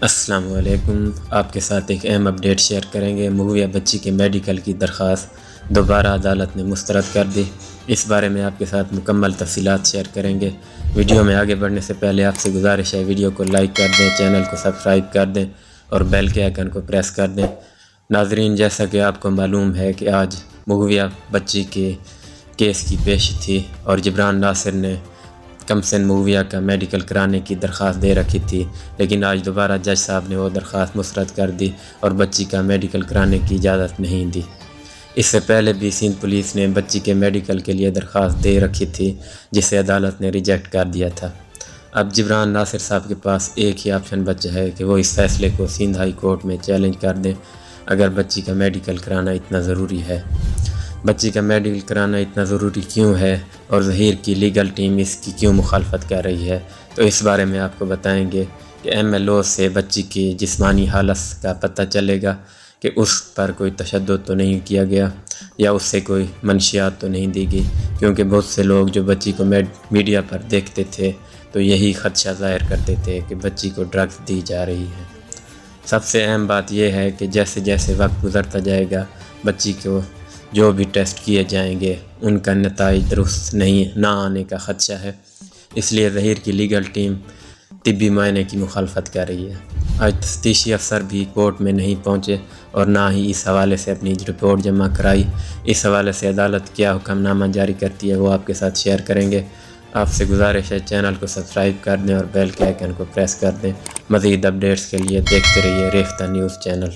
السلام علیکم۔ آپ کے ساتھ ایک اہم اپڈیٹ شیئر کریں گے۔ مغویہ بچی کے میڈیکل کی درخواست دوبارہ عدالت نے مسترد کر دی۔ اس بارے میں آپ کے ساتھ مکمل تفصیلات شیئر کریں گے۔ ویڈیو میں آگے بڑھنے سے پہلے آپ سے گزارش ہے ویڈیو کو لائک کر دیں، چینل کو سبسکرائب کر دیں اور بیل کے آئیکن کو پریس کر دیں۔ ناظرین، جیسا کہ آپ کو معلوم ہے کہ آج مغویہ بچی کے کیس کی پیشی تھی اور جبران ناصر نے کمسن مغویہ کا میڈیکل کرانے کی درخواست دے رکھی تھی، لیکن آج دوبارہ جج صاحب نے وہ درخواست مسترد کر دی اور بچی کا میڈیکل کرانے کی اجازت نہیں دی۔ اس سے پہلے بھی سندھ پولیس نے بچی کے میڈیکل کے لیے درخواست دے رکھی تھی، جسے عدالت نے ریجیکٹ کر دیا تھا۔ اب جبران ناصر صاحب کے پاس ایک ہی آپشن بچا ہے کہ وہ اس فیصلے کو سندھ ہائی کورٹ میں چیلنج کر دیں اگر بچی کا میڈیکل کرانا اتنا ضروری ہے۔ بچی کا میڈیکل کرانا اتنا ضروری کیوں ہے اور ظہیر کی لیگل ٹیم اس کی کیوں مخالفت کر رہی ہے، تو اس بارے میں آپ کو بتائیں گے کہ MLO سے بچی کی جسمانی حالت کا پتہ چلے گا کہ اس پر کوئی تشدد تو نہیں کیا گیا یا اس سے کوئی منشیات تو نہیں دی گئی، کیونکہ بہت سے لوگ جو بچی کو میڈیا پر دیکھتے تھے تو یہی خدشہ ظاہر کرتے تھے کہ بچی کو ڈرگز دی جا رہی ہے۔ سب سے اہم بات یہ ہے کہ جیسے جیسے وقت گزرتا جائے گا بچی کو جو بھی ٹیسٹ کیے جائیں گے ان کا نتائج درست نہ آنے کا خدشہ ہے، اس لیے ظہیر کی لیگل ٹیم طبی معائنے کی مخالفت کر رہی ہے۔ آج تفتیشی افسر بھی کورٹ میں نہیں پہنچے اور نہ ہی اس حوالے سے اپنی رپورٹ جمع کرائی۔ اس حوالے سے عدالت کیا حکم نامہ جاری کرتی ہے وہ آپ کے ساتھ شیئر کریں گے۔ آپ سے گزارش ہے چینل کو سبسکرائب کر دیں اور بیل کے آئیکن کو پریس کر دیں۔ مزید اپڈیٹس کے لیے دیکھتے رہیے ریختہ نیوز چینل۔